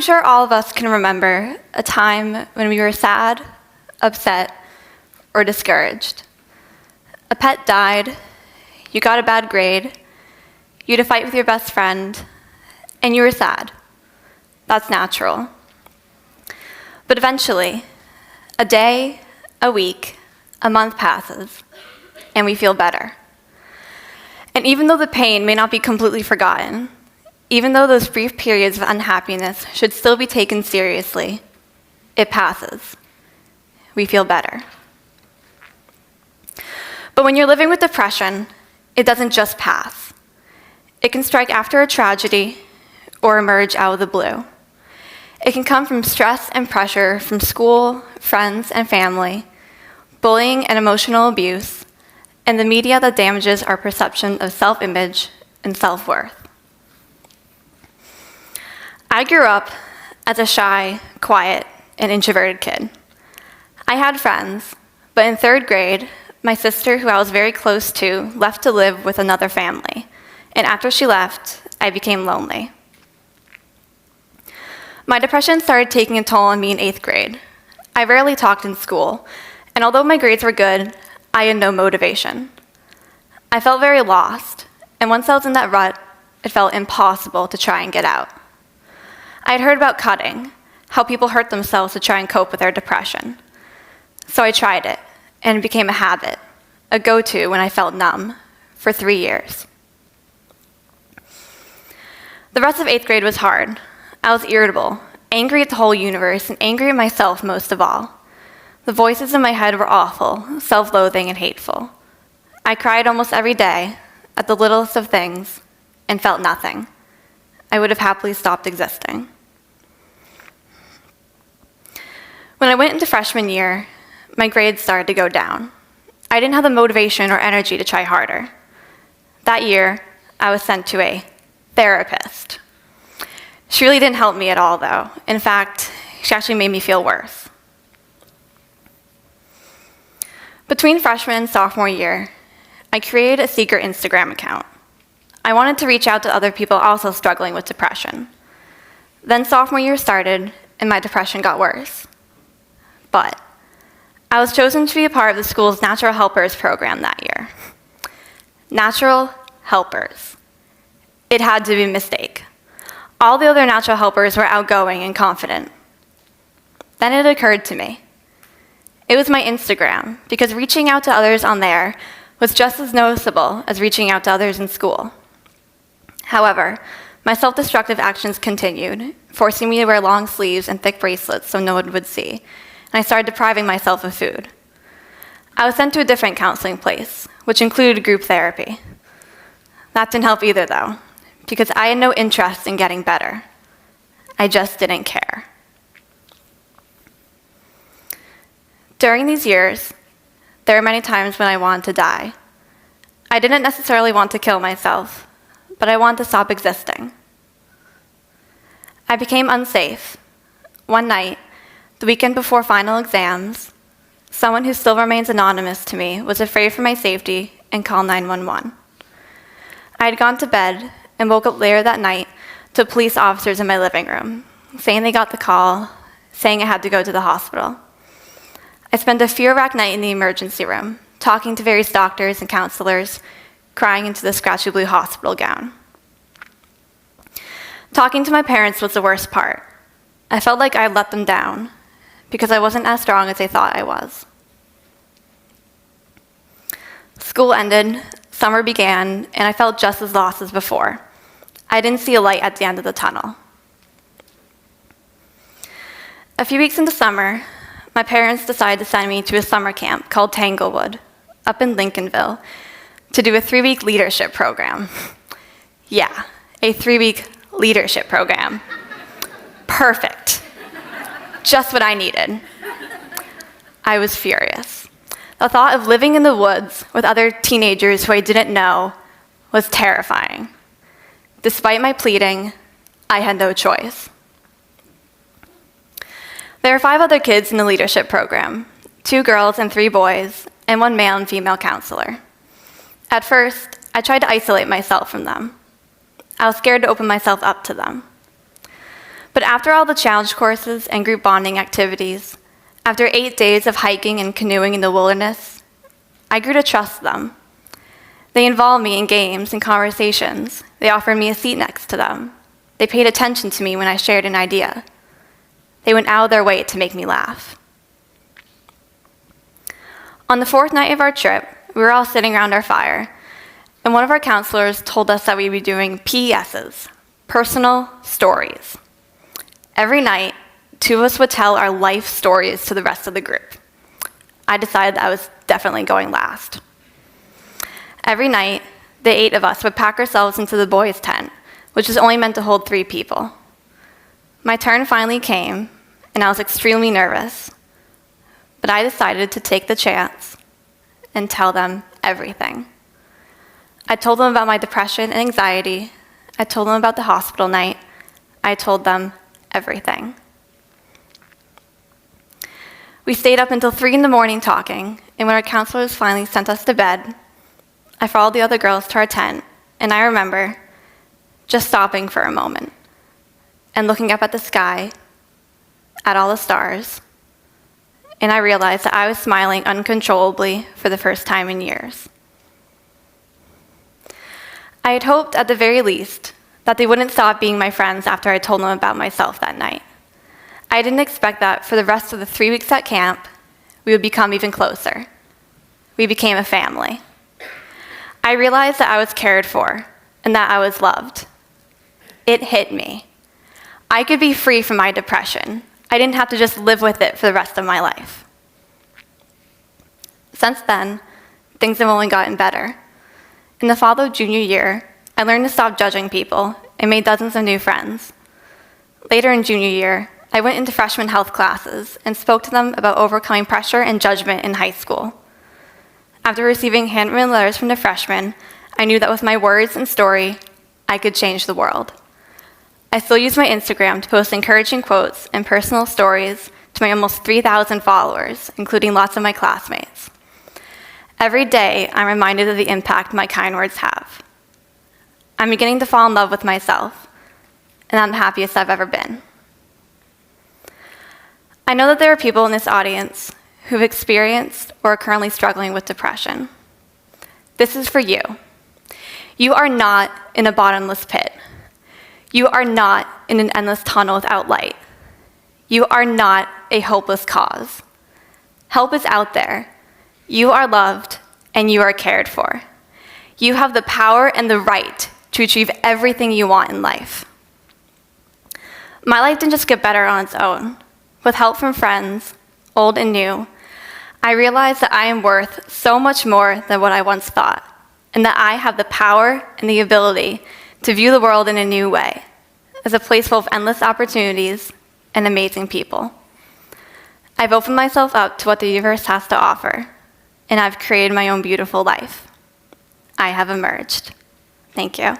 sure all of us can remember a time when we were sad, upset, or discouraged. A pet died, you got a bad grade, you had a fight with your best friend, and you were sad. That's natural. But eventually, a day, a week, a month passes, and we feel better. And even though the pain may not be completely forgotten, even though those brief periods of unhappiness should still be taken seriously, it passes. We feel better. But when you're living with depression, it doesn't just pass. It can strike after a tragedy or emerge out of the blue. It can come from stress and pressure from school, friends, and family, bullying and emotional abuse, and the media that damages our perception of self-image and self-worth. I grew up as a shy, quiet, and introverted kid. I had friends, but in 3rd grade, my sister, who I was very close to, left to live with another family, and after she left, I became lonely. My depression started taking a toll on me in 8th grade. I rarely talked in school, and although my grades were good, I had no motivation. I felt very lost, and once I was in that rut, it felt impossible to try and get out. I had heard about cutting, how people hurt themselves to try and cope with their depression. So I tried it, and it became a habit, a go-to when I felt numb, for 3 years. The rest of 8th grade was hard. I was irritable, angry at the whole universe, and angry at myself most of all. The voices in my head were awful, self-loathing, and hateful. I cried almost every day, at the littlest of things, and felt nothing. I would have happily stopped existing. When I went into freshman year, my grades started to go down. I didn't have the motivation or energy to try harder. That year, I was sent to a therapist. She really didn't help me at all, though. In fact, she actually made me feel worse. Between freshman and sophomore year, I created a secret Instagram account. I wanted to reach out to other people also struggling with depression. Then sophomore year started, and my depression got worse. But I was chosen to be a part of the school's Natural Helpers program that year. Natural Helpers. It had to be a mistake. All the other natural helpers were outgoing and confident. Then it occurred to me. It was my Instagram, because reaching out to others on there was just as noticeable as reaching out to others in school. However, my self-destructive actions continued, forcing me to wear long sleeves and thick bracelets so no one would see, and I started depriving myself of food. I was sent to a different counseling place, which included group therapy. That didn't help either, though, because I had no interest in getting better. I just didn't care. During these years, there were many times when I wanted to die. I didn't necessarily want to kill myself, but I wanted to stop existing. I became unsafe. One night, the weekend before final exams, someone who still remains anonymous to me was afraid for my safety and called 911. I had gone to bed and woke up later that night to police officers in my living room, saying they got the call, saying I had to go to the hospital. I spent a fear-racked night in the emergency room, talking to various doctors and counselors, crying into the scratchy blue hospital gown. Talking to my parents was the worst part. I felt like I had let them down, because I wasn't as strong as they thought I was. School ended, summer began, and I felt just as lost as before. I didn't see a light at the end of the tunnel. A few weeks into summer, my parents decided to send me to a summer camp called Tanglewood, up in Lincolnville, to do a 3-week leadership program. Yeah, a 3-week leadership program. Perfect. Just what I needed. I was furious. The thought of living in the woods with other teenagers who I didn't know was terrifying. Despite my pleading, I had no choice. There were 5 other kids in the leadership program, 2 girls and 3 boys, and 1 male and female counselor. At first, I tried to isolate myself from them. I was scared to open myself up to them. But after all the challenge courses and group bonding activities, after 8 days of hiking and canoeing in the wilderness, I grew to trust them. They involved me in games and conversations. They offered me a seat next to them. They paid attention to me when I shared an idea. They went out of their way to make me laugh. On the 4th night of our trip, we were all sitting around our fire, and one of our counselors told us that we'd be doing PSs, personal stories. Every night, 2 of us would tell our life stories to the rest of the group. I decided that I was definitely going last. Every night, the 8 of us would pack ourselves into the boys' tent, which was only meant to hold 3 people. My turn finally came, and I was extremely nervous, but I decided to take the chance and tell them everything. I told them about my depression and anxiety. I told them about the hospital night. I told them everything. We stayed up until 3 in the morning talking, and when our counselors finally sent us to bed, I followed the other girls to our tent, and I remember just stopping for a moment and looking up at the sky, at all the stars, and I realized that I was smiling uncontrollably for the first time in years. I had hoped, at the very least, that they wouldn't stop being my friends after I told them about myself that night. I didn't expect that for the rest of the 3 weeks at camp, we would become even closer. We became a family. I realized that I was cared for and that I was loved. It hit me. I could be free from my depression. I didn't have to just live with it for the rest of my life. Since then, things have only gotten better. In the fall of junior year, I learned to stop judging people and made dozens of new friends. Later in junior year, I went into freshman health classes and spoke to them about overcoming pressure and judgment in high school. After receiving handwritten letters from the freshmen, I knew that with my words and story, I could change the world. I still use my Instagram to post encouraging quotes and personal stories to my almost 3,000 followers, including lots of my classmates. Every day, I'm reminded of the impact my kind words have. I'm beginning to fall in love with myself, and I'm the happiest I've ever been. I know that there are people in this audience who've experienced or are currently struggling with depression. This is for you. You are not in a bottomless pit. You are not in an endless tunnel without light. You are not a hopeless cause. Help is out there. You are loved and you are cared for. You have the power and the right to achieve everything you want in life. My life didn't just get better on its own. With help from friends, old and new, I realized that I am worth so much more than what I once thought, and that I have the power and the ability to view the world in a new way, as a place full of endless opportunities and amazing people. I've opened myself up to what the universe has to offer, and I've created my own beautiful life. I have emerged. Thank you.